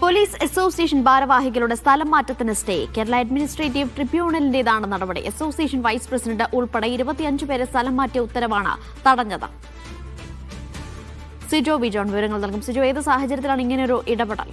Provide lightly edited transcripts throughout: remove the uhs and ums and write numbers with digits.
Police association ഭാരവാഹികളുടെ സ്ഥലം മാറ്റത്തിന് സ്റ്റേ. കേരള അഡ്മിനിസ്ട്രേറ്റീവ് ട്രിബ്യൂണലിന്റേതാണ് നടപടി. അസോസിയേഷൻ വൈസ് പ്രസിഡന്റ് ഉൾപ്പെടെ 25 പേരെ സ്ഥലം മാറ്റിയ ഉത്തരവാണ് തടഞ്ഞത്. സിജോ വിജോൺ വിവരങ്ങൾ നൽകും. സിജോ, ഏത് സാഹചര്യത്തിലാണ് ഇങ്ങനെയൊരു ഇടപെടൽ?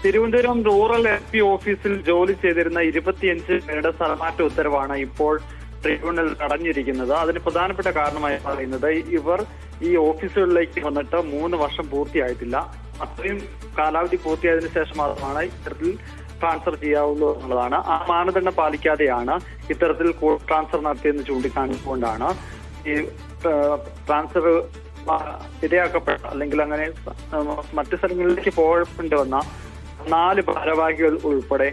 തിരുവനന്തപുരം റൂറൽ SP ഓഫീസിൽ ജോലി ചെയ്തിരുന്ന 25 പേരുടെ സ്ഥലമാറ്റ ഉത്തരവാണ് ഇപ്പോൾ ട്രിബ്യൂണൽ തടഞ്ഞിരിക്കുന്നത്. അതിന് പ്രധാനപ്പെട്ട കാരണമായി പറയുന്നത് ഇവർ ഈ ഓഫീസുകളിലേക്ക് വന്നിട്ട് 3 വർഷം പൂർത്തിയായിട്ടില്ല. അത്രയും കാലാവധി പൂർത്തിയായതിനു ശേഷം മാത്രമാണ് ഇത്തരത്തിൽ ട്രാൻസ്ഫർ ചെയ്യാവുള്ളൂ എന്നുള്ളതാണ്. ആ മാനദണ്ഡം പാലിക്കാതെയാണ് ഇത്തരത്തിൽ ട്രാൻസ്ഫർ നടത്തിയെന്ന് ചൂണ്ടിക്കാണിച്ചുകൊണ്ടാണ് ഈ ട്രാൻസ്ഫർ ഇരയാക്കപ്പെട്ട അല്ലെങ്കിൽ അങ്ങനെ മറ്റു സ്ഥലങ്ങളിലേക്ക് പോകേണ്ടി വന്ന 4 ഭാരവാഹികൾ ഉൾപ്പെടെ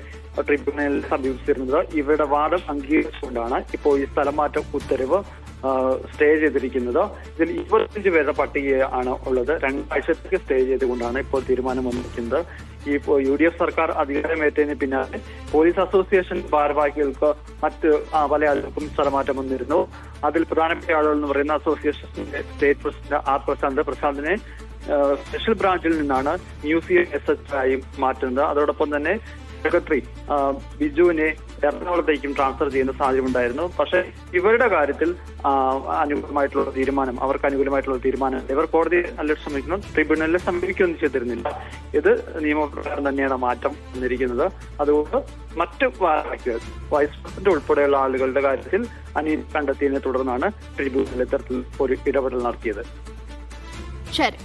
ട്രിബ്യൂണലിൽ സമീപിച്ചിരുന്നത്. ഇവരുടെ വാദം അംഗീകരിച്ചുകൊണ്ടാണ് ഇപ്പോൾ ഈ സ്ഥലമാറ്റ ഉത്തരവ് സ്റ്റേ ചെയ്തിരിക്കുന്നത്. ഇതിൽ 25 പേരുടെ പട്ടികയാണ് ഉള്ളത്. 2 ആഴ്ചത്തേക്ക് സ്റ്റേ ചെയ്തുകൊണ്ടാണ് ഇപ്പോൾ തീരുമാനം വന്നിരിക്കുന്നത്. ഈ UDF സർക്കാർ അധികാരമേറ്റതിന് പിന്നാലെ പോലീസ് അസോസിയേഷൻ ഭാരവാഹികൾക്ക് മറ്റ് പല ആളുകൾക്കും സ്ഥലമാറ്റം വന്നിരുന്നു. അതിൽ പ്രധാനപ്പെട്ട ആളുകൾ എന്ന് പറയുന്ന അസോസിയേഷന്റെ സ്റ്റേറ്റ് പ്രസിഡന്റ് പ്രശാന്തിനെ സ്പെഷ്യൽ ബ്രാഞ്ചിൽ നിന്നാണ് മ്യൂസിയം SH ആയി മാറ്റുന്നത്. അതോടൊപ്പം തന്നെ സെക്രട്ടറി ബിജുവിനെ എറണാകുളത്തേക്കും ട്രാൻസ്ഫർ ചെയ്യുന്ന സാഹചര്യം ഉണ്ടായിരുന്നു. പക്ഷേ ഇവരുടെ കാര്യത്തിൽ അനുകൂലമായിട്ടുള്ള തീരുമാനം ഇവർ കോടതിയെ സമീപിക്കുന്നു, ട്രിബ്യൂണലിനെ സമീപിക്കുകയൊന്നും ചെയ്തിരുന്നില്ല. ഇത് നിയമപ്രകാരം തന്നെയാണ് മാറ്റം വന്നിരിക്കുന്നത്. അതുകൊണ്ട് മറ്റ് വൈസ് പ്രസിഡന്റ് ഉൾപ്പെടെയുള്ള ആളുകളുടെ കാര്യത്തിൽ അനീതി കണ്ടെത്തിയതിനെ തുടർന്നാണ് ട്രിബ്യൂണൽ ഇത്തരത്തിൽ ഒരു ഇടപെടൽ നടത്തിയത്. ശരി.